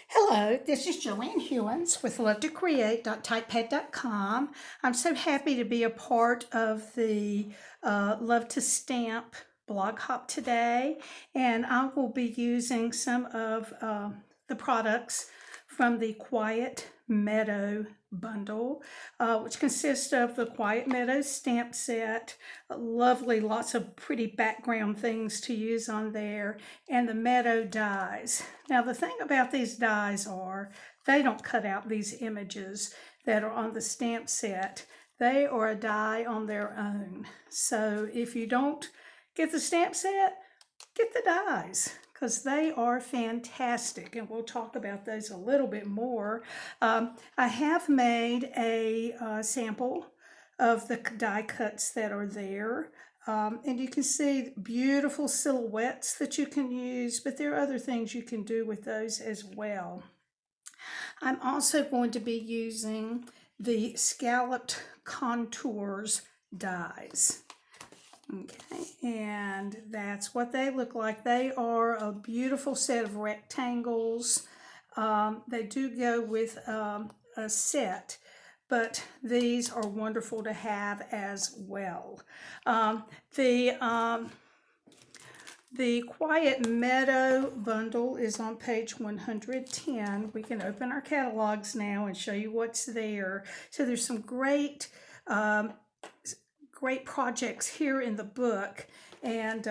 Hello, this is Joanne Hewins with LoveToCreate.typepad.com. I'm so happy to be a part of the Love to Stamp blog hop today, and I will be using some of the products from the Quiet Meadow bundle, which consists of the Quiet Meadow stamp set, lovely, lots of pretty background things to use on there, and the Meadow dies. Now the thing about these dies are they don't cut out these images that are on the stamp set. They are a die on their own. So if you don't get the stamp set, get the dies, because they are fantastic, and we'll talk about those a little bit more. I have made a sample of the die cuts that are there, and you can see beautiful silhouettes that you can use, but there are other things you can do with those as well. I'm also going to be using the Scalloped Contours dies. Okay, and that's what they look like. They are a beautiful set of rectangles. They do go with a set, but these are wonderful to have as well. The Quiet Meadow bundle is on page 110. We can open our catalogs now and show you what's there. So there's some great projects here in the book, and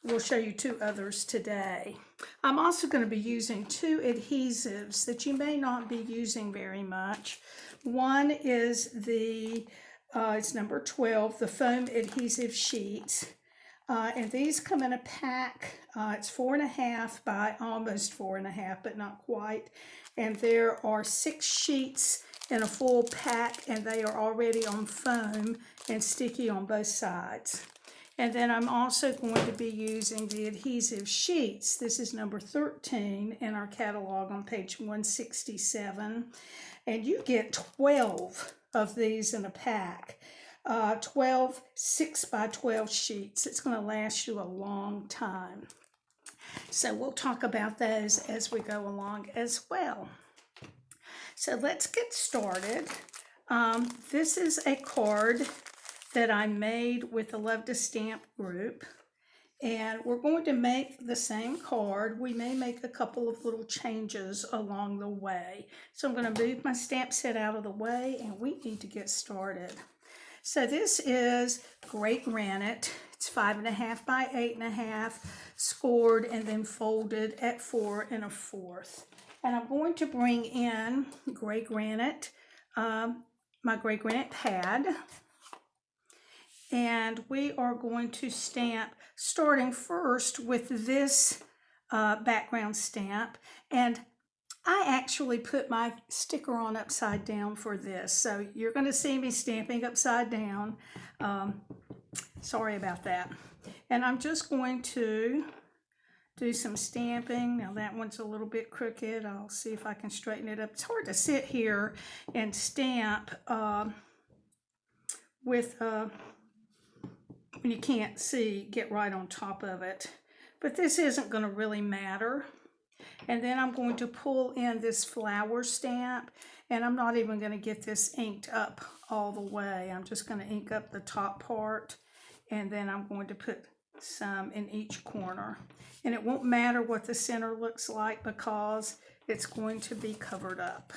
we'll show you two others today. I'm also going to be using two adhesives that you may not be using very much. One is the, it's number 12, the foam adhesive sheets. And these come in a pack. It's 4.5 by almost 4.5, but not quite. And there are 6 sheets in a full pack, and they are already on foam and sticky on both sides. And then I'm also going to be using the adhesive sheets. This is number 13 in our catalog on page 167. And you get 12 of these in a pack. 12 6 by 12 sheets. It's going to last you a long time. So we'll talk about those as we go along as well. So let's get started. This is a card that I made with the Love to Stamp group, and we're going to make the same card. We may make a couple of little changes along the way. So I'm going to move my stamp set out of the way, and we need to get started. So this is gray granite. It's 5.5 by 8.5, scored and then folded at 4 1/4. And I'm going to bring in gray granite, my gray granite pad, and we are going to stamp, starting first with this background stamp. And I actually put my sticker on upside down for this, so you're going to see me stamping upside down. Sorry about that. And I'm just going to do some stamping. Now that one's a little bit crooked. I'll see if I can straighten it up. It's hard to sit here and stamp with when you can't see, get right on top of it. But this isn't going to really matter. And then I'm going to pull in this flower stamp, and I'm not even going to get this inked up all the way. I'm just going to ink up the top part, and then I'm going to put some in each corner. And it won't matter what the center looks like because it's going to be covered up.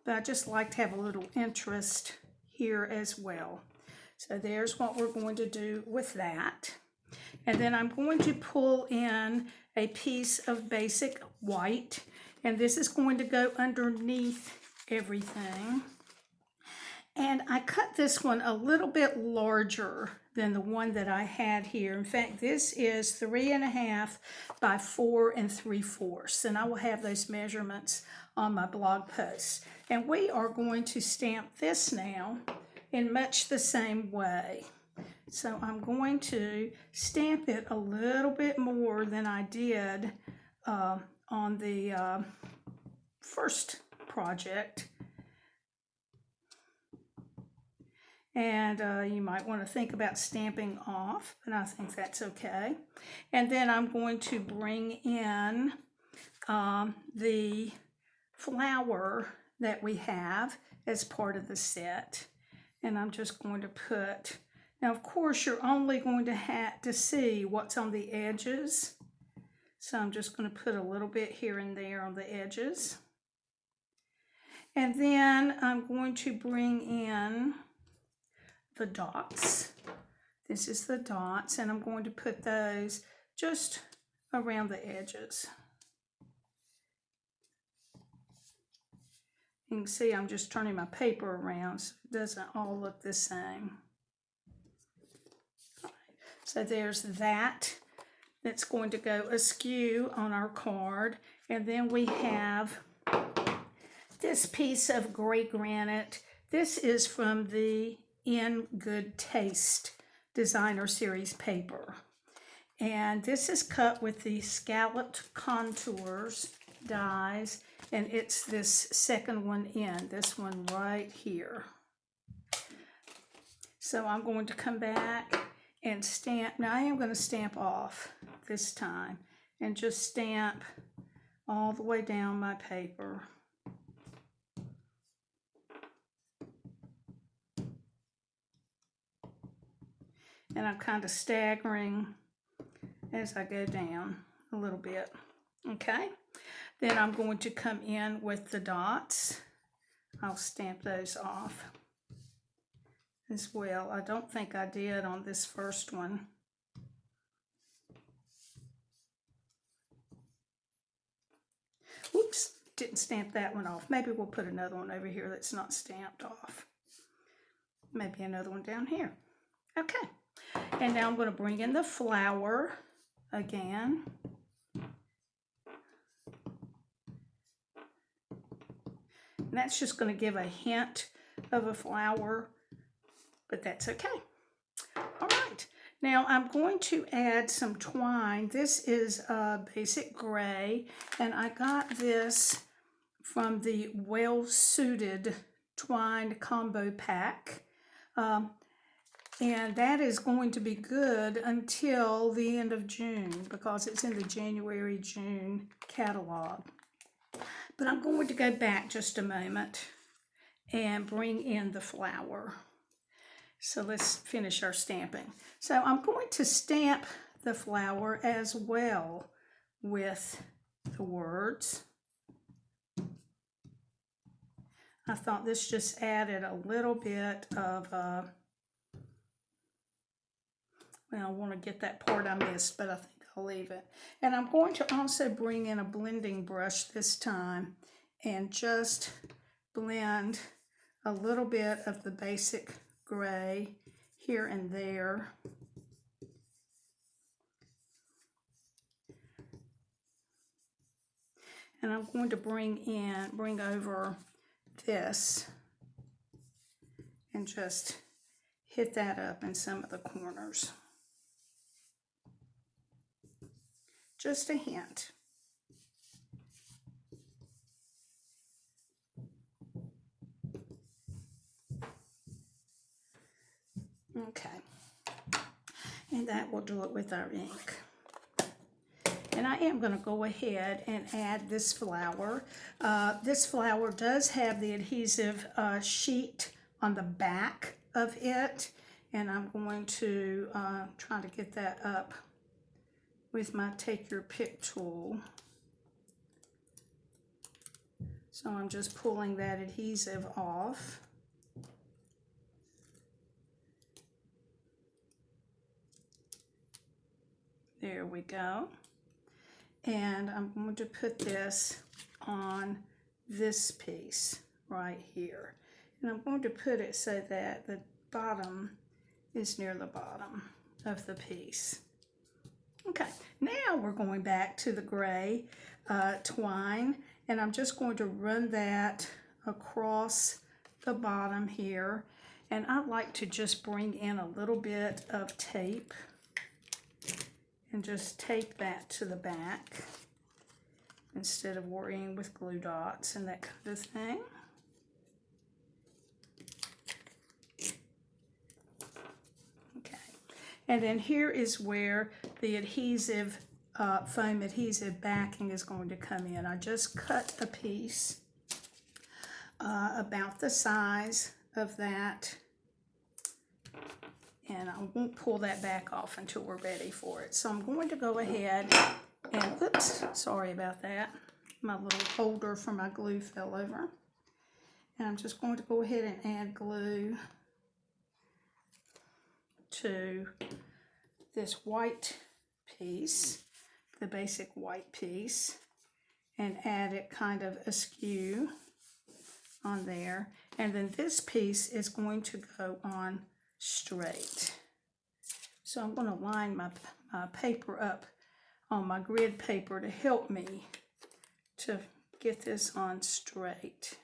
But I just like to have a little interest here as well. So there's what we're going to do with that. And then I'm going to pull in a piece of basic white, and this is going to go underneath everything. And I cut this one a little bit larger than the one that I had here. In fact, this is 3.5 by 4 3/4, and I will have those measurements on my blog post. And we are going to stamp this now in much the same way. So I'm going to stamp it a little bit more than I did on the first project. And you might want to think about stamping off, but I think that's okay. And then I'm going to bring in the flower that we have as part of the set. And I'm just going to put, now of course you're only going to have to see what's on the edges. So I'm just going to put a little bit here and there on the edges. And then I'm going to bring in the dots. This is the dots, and I'm going to put those just around the edges. You can see I'm just turning my paper around so it doesn't all look the same. All right. So there's that that's going to go askew on our card. And then we have this piece of gray granite. This is from the In Good Taste Designer Series paper. And this is cut with the scalloped contours dies, and it's this second one in, this one right here. So I'm going to come back and stamp. Now I am going to stamp off this time and just stamp all the way down my paper. And I'm kind of staggering as I go down a little bit. Okay, then I'm going to come in with the dots. I'll stamp those off as well. I don't think I did on this first one. Whoops, didn't stamp that one off. Maybe we'll put another one over here that's not stamped off. Maybe another one down here. Okay. And now I'm going to bring in the flower again. And that's just going to give a hint of a flower, but that's okay. All right. Now I'm going to add some twine. This is a basic gray, and I got this from the Well Suited Twine Combo Pack. And that is going to be good until the end of June because it's in the January-June catalog. But I'm going to go back just a moment and bring in the flower. So let's finish our stamping. So I'm going to stamp the flower as well with the words. I thought this just added a little bit of well, I want to get that part I missed, but I think I'll leave it. And I'm going to also bring in a blending brush this time and just blend a little bit of the basic gray here and there. And I'm going to bring over this and just hit that up in some of the corners. Just a hint. Okay. And that will do it with our ink. And I am going to go ahead and add this flower. This flower does have the adhesive sheet on the back of it. And I'm going to try to get that up with my Take Your Pick tool. So I'm just pulling that adhesive off. There we go. And I'm going to put this on this piece right here. And I'm going to put it so that the bottom is near the bottom of the piece. Okay, now we're going back to the gray twine, and I'm just going to run that across the bottom here. And I like to just bring in a little bit of tape and just tape that to the back instead of worrying with glue dots and that kind of thing. Okay, and then here is where the adhesive foam adhesive backing is going to come in. I just cut a piece about the size of that, and I won't pull that back off until we're ready for it. So I'm going to go ahead and, oops, sorry about that. My little holder for my glue fell over. And I'm just going to go ahead and add glue to this white piece, the basic white piece, and add it kind of askew on there. And then this piece is going to go on straight. So I'm going to line my paper up on my grid paper to help me to get this on straight.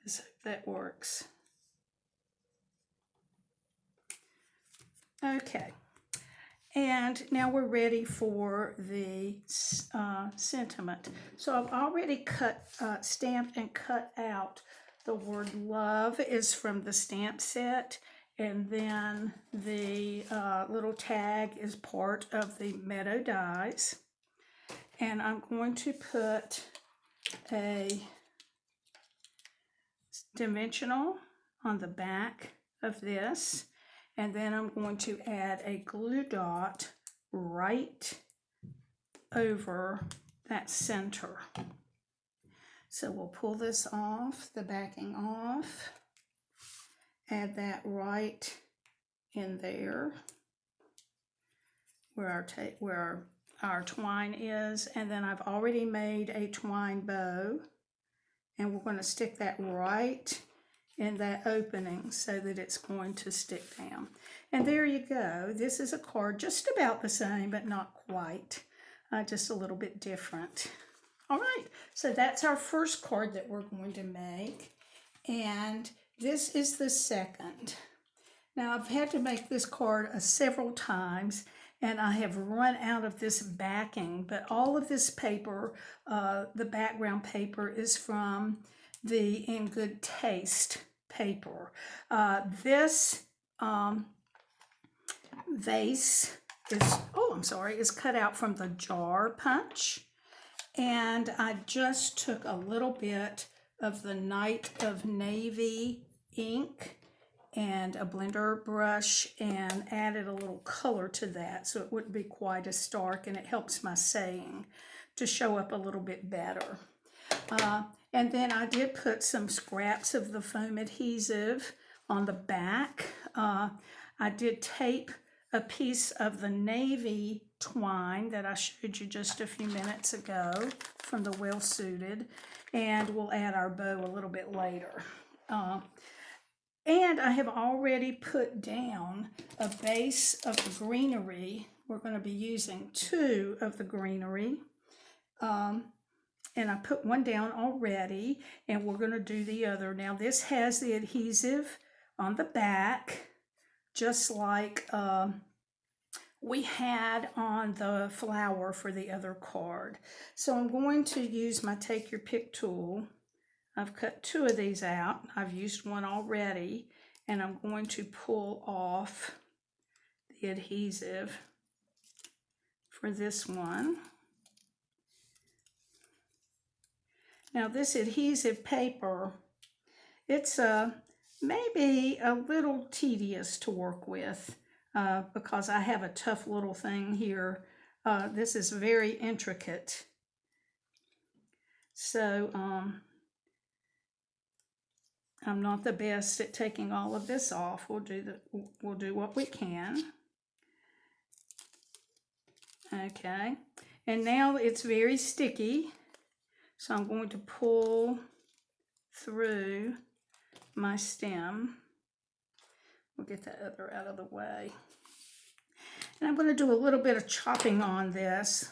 Let's hope that works. Okay, and now we're ready for the sentiment. So I've already stamped and cut out the word love is from the stamp set, and then the little tag is part of the Meadow dies. And I'm going to put a dimensional on the back of this, and then I'm going to add a glue dot right over that center. So we'll pull this off, the backing off, add that right in there where our twine is, and then I've already made a twine bow, and we're going to stick that right in that opening so that it's going to stick down. And there you go. This is a card just about the same, but not quite, just a little bit different. All right, so that's our first card that we're going to make, and this is the second. Now I've had to make this card several times, and I have run out of this backing, but all of this paper, the background paper, is from the In Good Taste paper. This vase is cut out from the jar punch, and I just took a little bit of the Night of Navy ink and a blender brush and added a little color to that so it wouldn't be quite as stark, and it helps my saying to show up a little bit better. And then I did put some scraps of the foam adhesive on the back. I did tape a piece of the navy twine that I showed you just a few minutes ago from the Well Suited, and we'll add our bow a little bit later. And I have already put down a base of the Greenery. We're going to be using 2 of the Greenery. And I put one down already, and we're going to do the other. Now this has the adhesive on the back, just like we had on the flower for the other card. So I'm going to use my Take Your Pick tool. I've cut 2 of these out. I've used one already, and I'm going to pull off the adhesive for this one. Now this adhesive paper, it's maybe a little tedious to work with because I have a tough little thing here. This is very intricate. So I'm not the best at taking all of this off. We'll do what we can. Okay, and now it's very sticky. So I'm going to pull through my stem. We'll get that other out of the way. And I'm going to do a little bit of chopping on this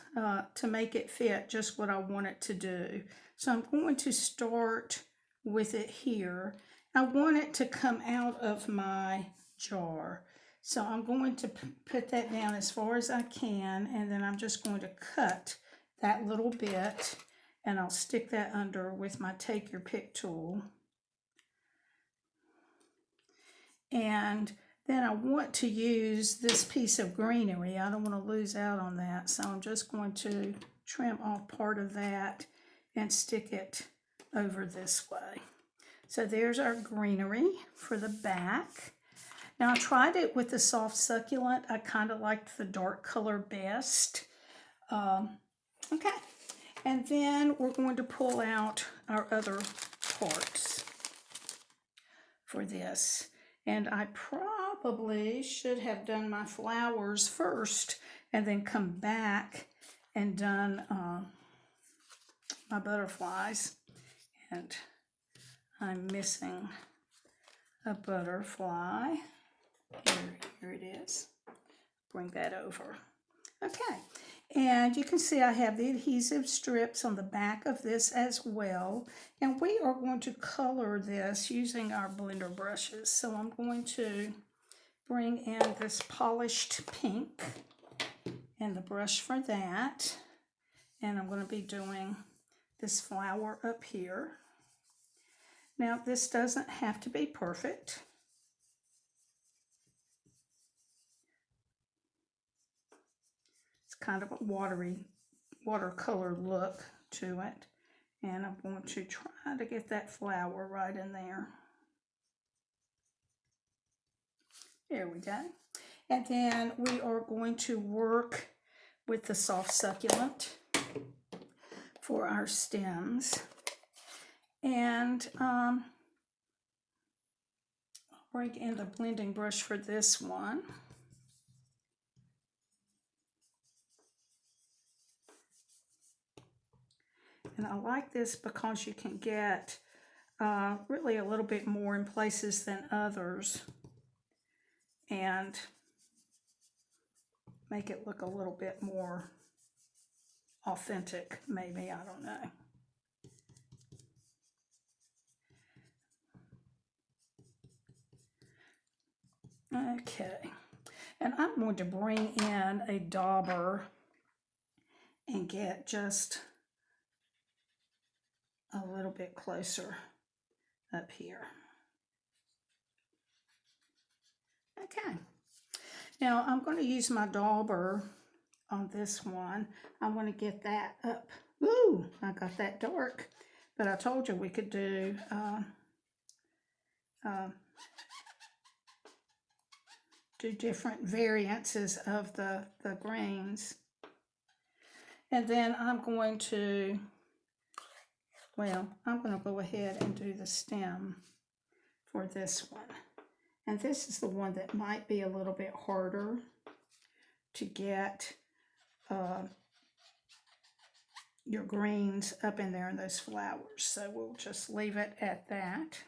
to make it fit just what I want it to do. So I'm going to start with it here. I want it to come out of my jar. So I'm going to put that down as far as I can, and then I'm just going to cut that little bit, and I'll stick that under with my Take Your Pick tool. And Then I want to use this piece of greenery. I don't want to lose out on that, so I'm just going to trim off part of that and stick it over this way. So there's our greenery for the back. Now I tried it with the soft succulent. I kind of liked the dark color best. Okay, and then we're going to pull out our other parts for this. And I probably should have done my flowers first and then come back and done my butterflies. And I'm missing a butterfly. Here it is. Bring that over. Okay, and you can see I have the adhesive strips on the back of this as well, and we are going to color this using our blender brushes. So I'm going to bring in this polished pink and the brush for that, and I'm going to be doing this flower up here. Now this doesn't have to be perfect. Kind of a watercolor look to it, and I'm going to try to get that flower right in there. There we go. And then we are going to work with the soft succulent for our stems, and I'll bring in the blending brush for this one. And I like this because you can get really a little bit more in places than others and make it look a little bit more authentic, maybe, I don't know. Okay, and I'm going to bring in a dauber and get just a little bit closer up here. Okay, now I'm going to use my dauber on this one. I want to get that up. Ooh, I got that dark, but I told you we could do different variances of the greens. And then I'm going to go ahead and do the stem for this one. And this is the one that might be a little bit harder to get your greens up in there in those flowers. So we'll just leave it at that.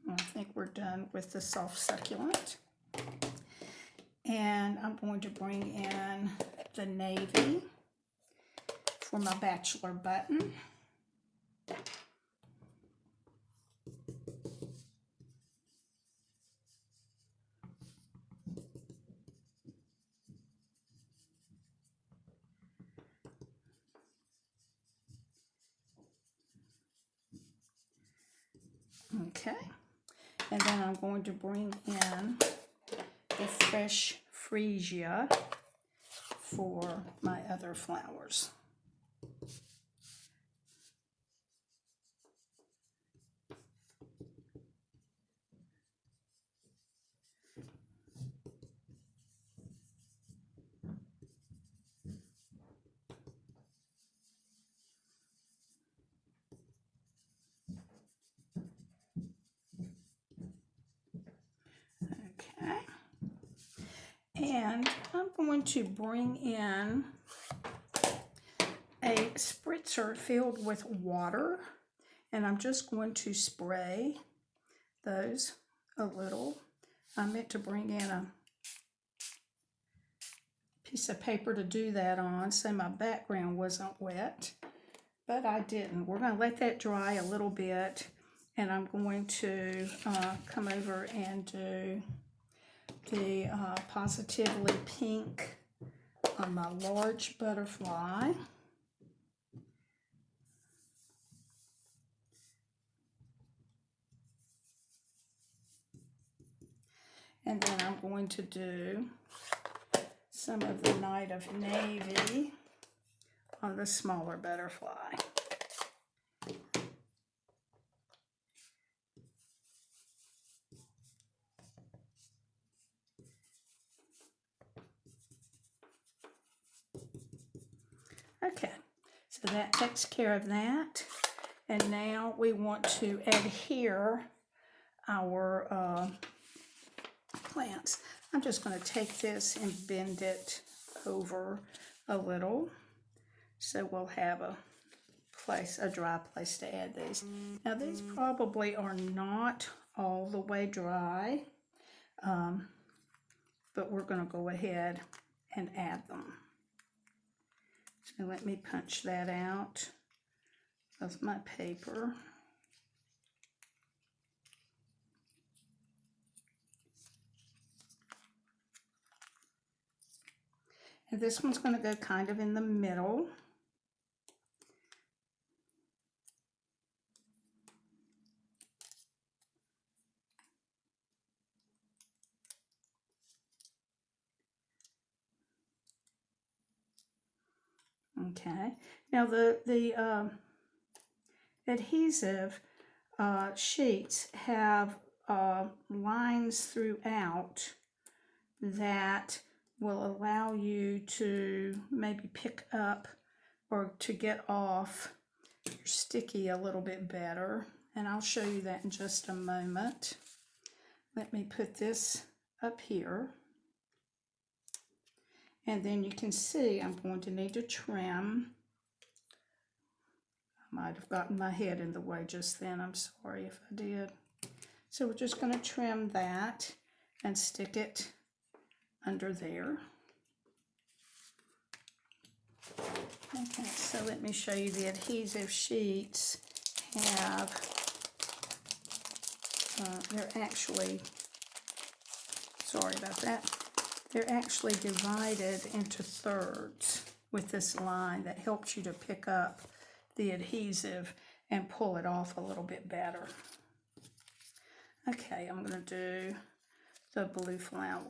I think we're done with the soft succulent. And I'm going to bring in the navy for my bachelor button. Okay, and then I'm going to bring in the fresh freesia for my other flowers. Okay, and I'm going to bring in a spritzer filled with water, and I'm just going to spray those a little. I meant to bring in a piece of paper to do that on so my background wasn't wet, but I didn't. We're going to let that dry a little bit, and I'm going to come over and do the Positively Pink on my large butterfly. And then I'm going to do some of the Night of Navy on the smaller butterfly. Okay, so that takes care of that. And now we want to adhere our plants. I'm just going to take this and bend it over a little, so we'll have a dry place to add these. Now these probably are not all the way dry, but we're going to go ahead and add them. So let me punch that out with my paper. And this one's going to go kind of in the middle. Okay, now the adhesive sheets have lines throughout that will allow you to maybe pick up or to get off your sticky a little bit better, and I'll show you that in just a moment. Let me put this up here. And then you can see I'm going to need to trim. I might have gotten my head in the way just then. I'm sorry if I did. So we're just going to trim that and stick it under there. Okay, so let me show you the adhesive sheets have, they're actually, sorry about that. They're actually divided into thirds with this line that helps you to pick up the adhesive and pull it off a little bit better. Okay, I'm going to do the blue flower.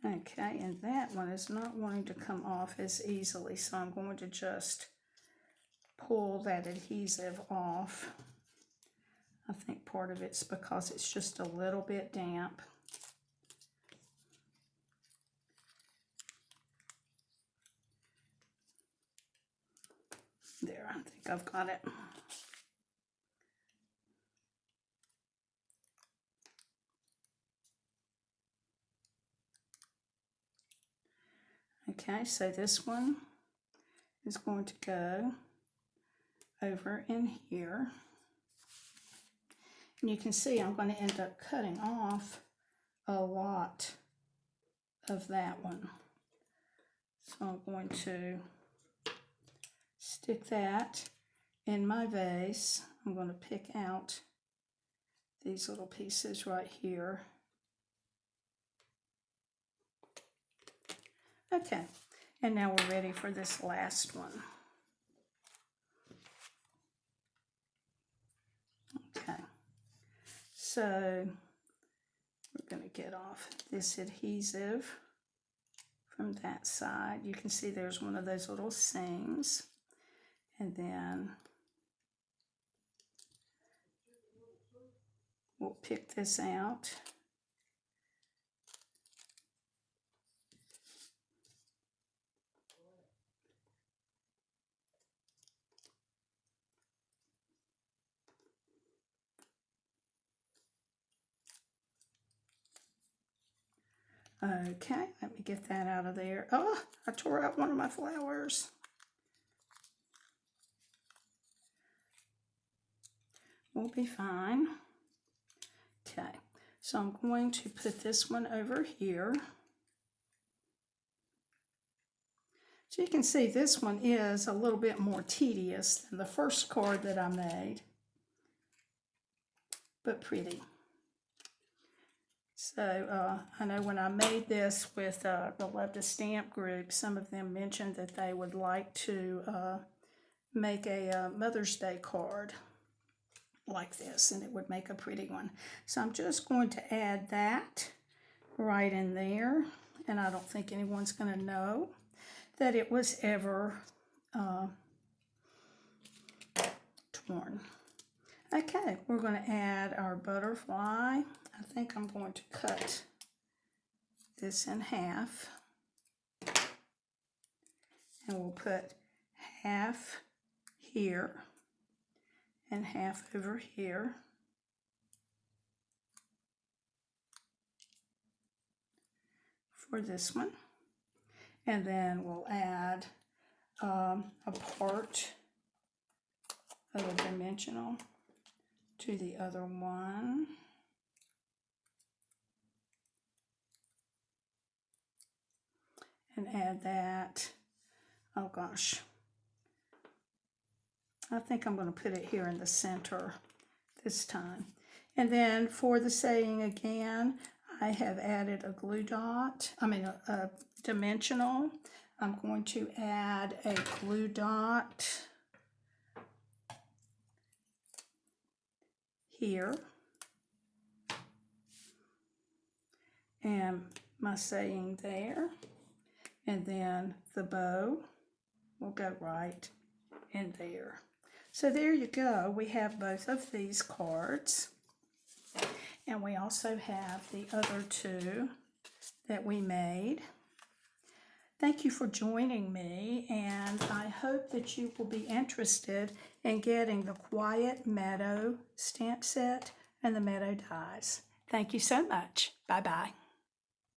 Okay, and that one is not wanting to come off as easily, so I'm going to just pull that adhesive off. I think part of it's because it's just a little bit damp. There, I think I've got it. Okay, so this one is going to go over in here. And you can see I'm going to end up cutting off a lot of that one. So I'm going to stick that in my vase. I'm going to pick out these little pieces right here. Okay, and now we're ready for this last one. Okay, so we're going to get off this adhesive from that side. You can see there's one of those little seams, and then we'll pick this out. Okay, let me get that out of there. Oh, I tore out one of my flowers. We'll be fine. Okay, so I'm going to put this one over here. So you can see this one is a little bit more tedious than the first card that I made, but pretty. So I know when I made this with the Love to Stamp group, some of them mentioned that they would like to make a Mother's Day card like this, and it would make a pretty one. So I'm just going to add that right in there, and I don't think anyone's going to know that it was ever torn. Okay, we're going to add our butterfly. I think I'm going to cut this in half, and we'll put half here and half over here. For this one. And then we'll add a part of a dimensional to the other one. And add that, oh gosh, I think I'm going to put it here in the center this time. And then for the saying again, I have added a glue dot, a dimensional. I'm going to add a glue dot here. And my saying there. And then the bow will go right in there. So there you go. We have both of these cards. And we also have the other two that we made. Thank you for joining me, and I hope that you will be interested in getting the Quiet Meadow stamp set and the Meadow dies. Thank you so much. Bye-bye.